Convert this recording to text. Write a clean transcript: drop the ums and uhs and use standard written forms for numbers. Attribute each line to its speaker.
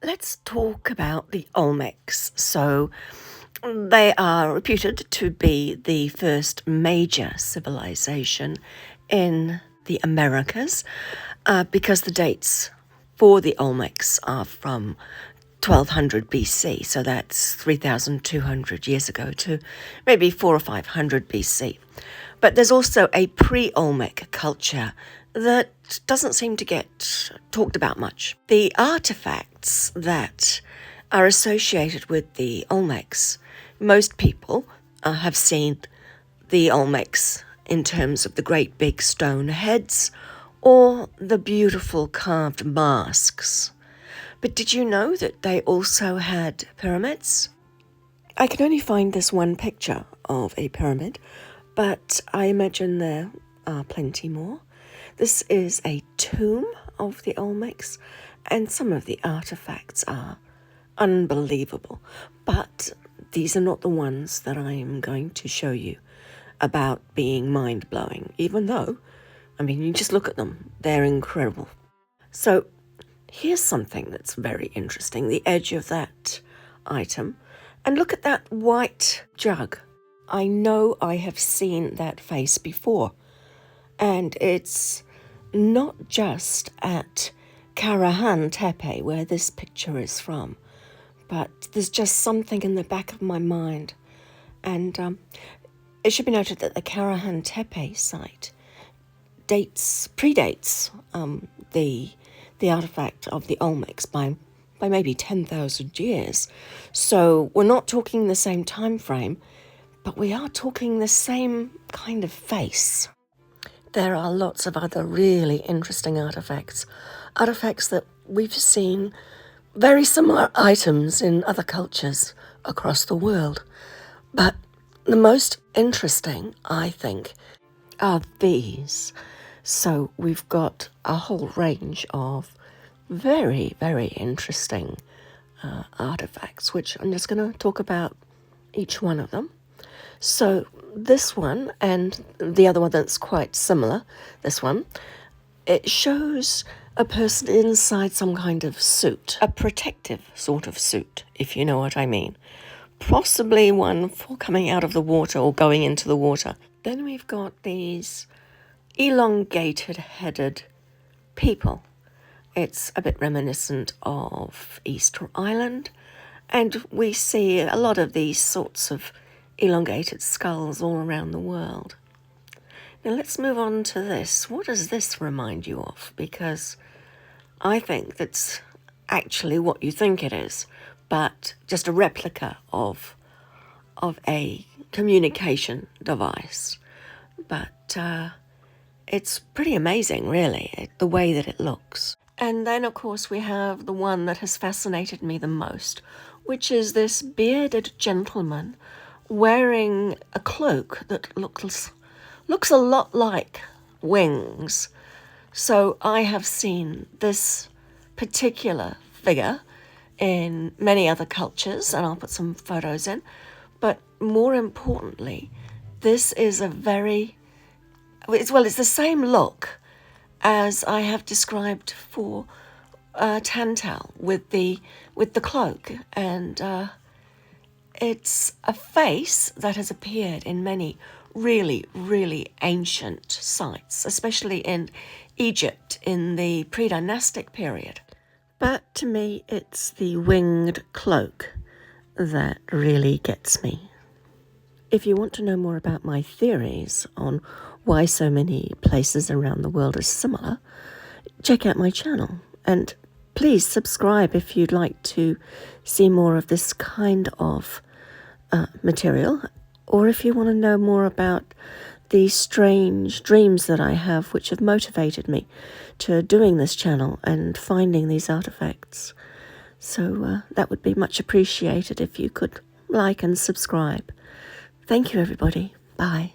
Speaker 1: Let's talk about the Olmecs. So they are reputed to be the first major civilization in the Americas because the dates for the Olmecs are from 1200 BC, so that's 3,200 years ago to maybe 400 or 500 BC. But there's also a pre-Olmec culture that doesn't seem to get talked about much. The artefacts that are associated with the Olmecs, most people have seen the Olmecs in terms of the great big stone heads or the beautiful carved masks. But did you know that they also had pyramids? I can only find this one picture of a pyramid, but I imagine there are plenty more. This is a tomb of the Olmecs, and some of the artefacts are unbelievable. But these are not the ones that I am going to show you about being mind-blowing, even though, you just look at them. They're incredible. So here's something that's very interesting, the edge of that item. And look at that white jug. I know I have seen that face before. And it's not just at Karahan Tepe, where this picture is from, but there's just something in the back of my mind. And it should be noted that the Karahan Tepe site predates the artifact of the Olmecs by maybe 10,000 years. So we're not talking the same time frame, but we are talking the same kind of face. There are lots of other really interesting artefacts that we've seen, very similar items in other cultures across the world. But the most interesting, I think, are these. So we've got a whole range of very, very interesting artefacts, which I'm just going to talk about each one of them. So this one and the other one that's quite similar, this one, it shows a person inside some kind of suit, a protective sort of suit, if you know what I mean. Possibly one for coming out of the water or going into the water. Then we've got these elongated-headed people. It's a bit reminiscent of Easter Island, and we see a lot of these sorts of elongated skulls all around the world. Now let's move on to this. What does this remind you of? Because I think that's actually what you think it is, but just a replica of a communication device. But it's pretty amazing, really, the way that it looks. And then, of course, we have the one that has fascinated me the most, which is this bearded gentleman wearing a cloak that looks a lot like wings. So I have seen this particular figure in many other cultures, and I'll put some photos in. But more importantly, this is it's the same look as I have described for Tantal with the cloak, and it's a face that has appeared in many really, really ancient sites, especially in Egypt in the pre-dynastic period. But to me, it's the winged cloak that really gets me. If you want to know more about my theories on why so many places around the world are similar, check out my channel. And please subscribe if you'd like to see more of this kind of material, or if you want to know more about the strange dreams that I have, which have motivated me to doing this channel and finding these artifacts. So that would be much appreciated if you could like and subscribe. Thank you, everybody. Bye.